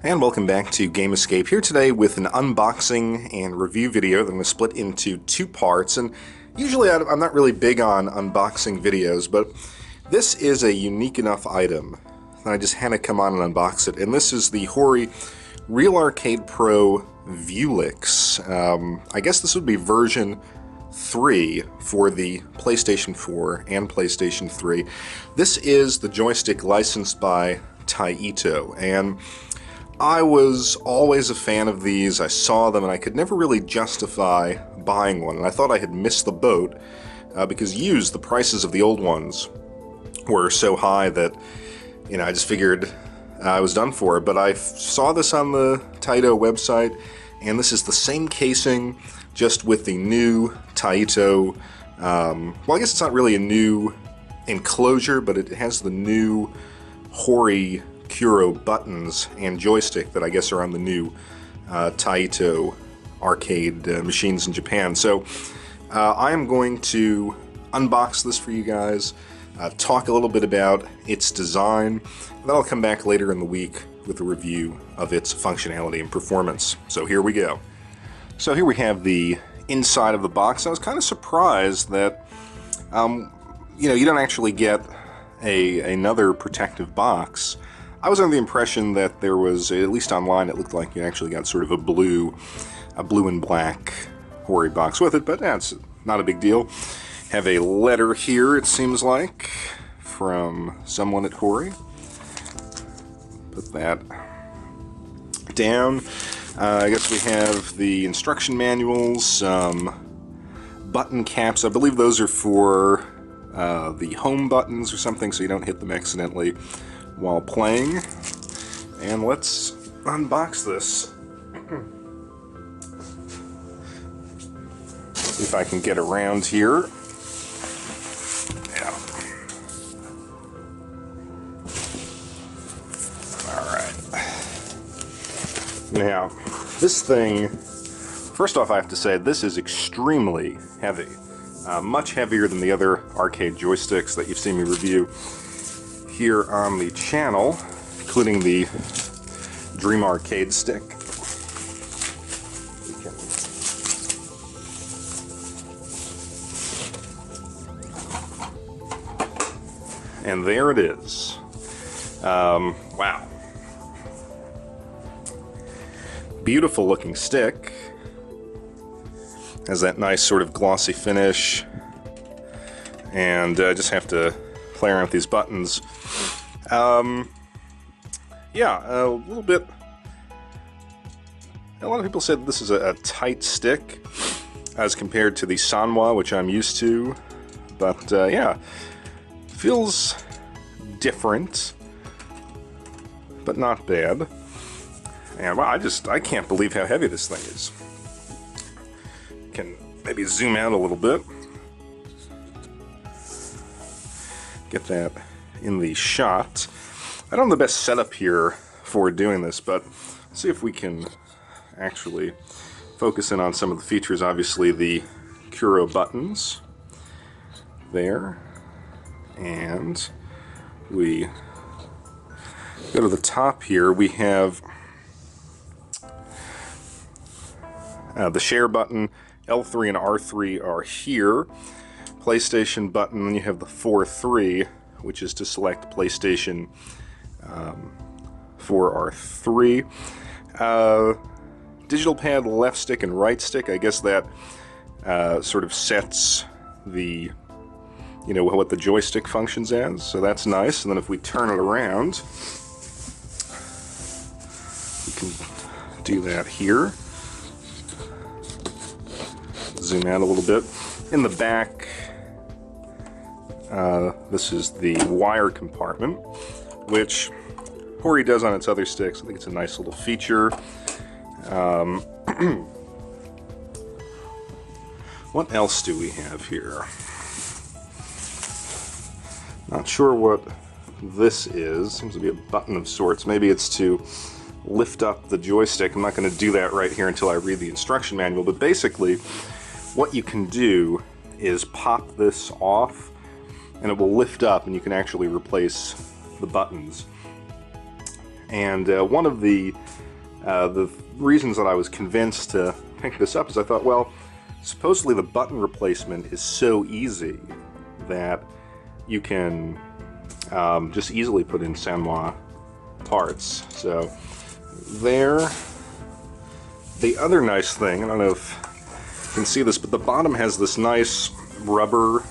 And welcome back to Game Escape, here today with an unboxing and review video that I'm going to split into two parts. And usually I'm not really big on unboxing videos, but this is a unique enough item that I just had to come on and unbox it. And this is the Hori Real Arcade Pro Vewlix. I guess this would be version 3 for the PlayStation 4 and PlayStation 3. This is the joystick licensed by Taito, and I was always a fan of these. I saw them and I could never really justify buying one, and I thought I had missed the boat because used, the prices of the old ones were so high that, you know, I just figured I was done for. But I saw this on the Taito website, and this is the same casing, just with the new Taito, well, I guess it's not really a new enclosure, but it has the new Hori Kuro buttons and joystick that I guess are on the new Taito arcade machines in Japan. So I am going to unbox this for you guys, talk a little bit about its design, and then I'll come back later in the week with a review of its functionality and performance. So here we go. So here we have the inside of the box. I was kind of surprised that you know, you don't actually get another protective box. I was under the impression that there was, at least online, it looked like you actually got sort of a blue and black Hori box with it, but that's not a big deal. Have a letter here, it seems like, from someone at Hori. Put that down. I guess we have the instruction manuals, some button caps. I believe those are for the home buttons or something, so you don't hit them accidentally while playing. And let's unbox this. See if I can get around here. Yeah. Alright. Now, this thing, first off I have to say, this is extremely heavy. Much heavier than the other arcade joysticks that you've seen me review here on the channel, including the Dream Arcade stick. And there it is. Wow. Beautiful looking stick. Has that nice sort of glossy finish. And I just have to play around with these buttons. Yeah, a little bit. A lot of people said this is a tight stick as compared to the Sanwa, which I'm used to. But yeah, feels different, but not bad. And well, I can't believe how heavy this thing is. Can maybe zoom out a little bit. Get that in the shot. I don't have the best setup here for doing this, but let's see if we can actually focus in on some of the features. Obviously the Kuro buttons there, and we go to the top here. We have the share button. L3 and R3 are here. PlayStation button, you have the 4-3, which is to select PlayStation 4R3. Digital pad left stick and right stick. I guess that sort of sets the, you know, what the joystick functions as, so that's nice. And then if we turn it around, we can do that here. Zoom out a little bit. In the back, this is the wire compartment, which Hori does on its other sticks. I think it's a nice little feature. What else do we have here? Not sure what this is. Seems to be a button of sorts. Maybe it's to lift up the joystick. I'm not going to do that right here until I read the instruction manual, but basically what you can do is pop this off and it will lift up and you can actually replace the buttons. And one of the reasons that I was convinced to pick this up is I thought, well, supposedly the button replacement is so easy that you can just easily put in Sanwa parts. So there. The other nice thing, I don't know if you can see this, but the bottom has this nice rubber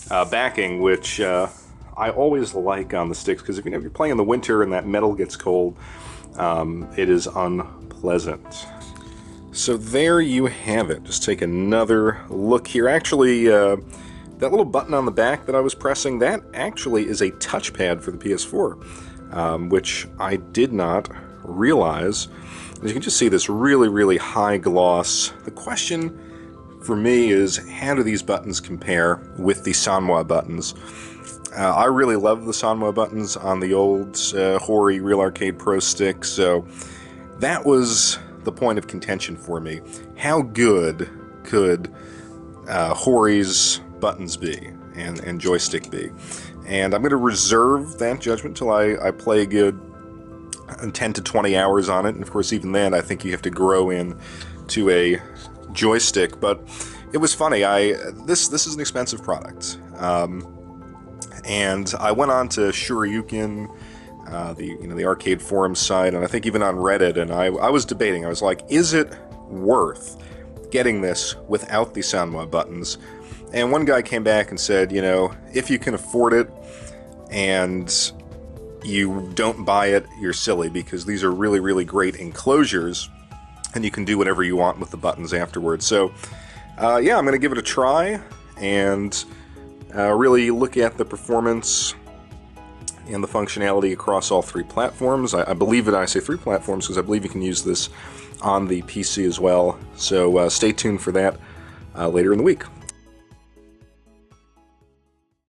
backing, which I always like on the sticks, because if you're playing in the winter and that metal gets cold, it is unpleasant. So there you have it. Just take another look here. Actually, that little button on the back that I was pressing, that actually is a touchpad for the PS4, which I did not realize. As you can just see, this really, really high gloss. The question for me is, how do these buttons compare with the Sanwa buttons? I really love the Sanwa buttons on the old Hori Real Arcade Pro stick, so that was the point of contention for me. How good could Hori's buttons be and joystick be? And I'm going to reserve that judgment till I play a good 10 to 20 hours on it, and of course even then I think you have to grow in to a joystick. But it was funny, this is an expensive product, and I went on to Shoryuken, the arcade forum site, and I think even on Reddit, and I was debating. I was like, is it worth getting this without the Sanwa buttons? And one guy came back and said, if you can afford it and you don't buy it, you're silly, because these are really, really great enclosures, and you can do whatever you want with the buttons afterwards. So, yeah, I'm going to give it a try, and really look at the performance and the functionality across all three platforms. I believe that I say three platforms because I believe you can use this on the PC as well. So stay tuned for that later in the week.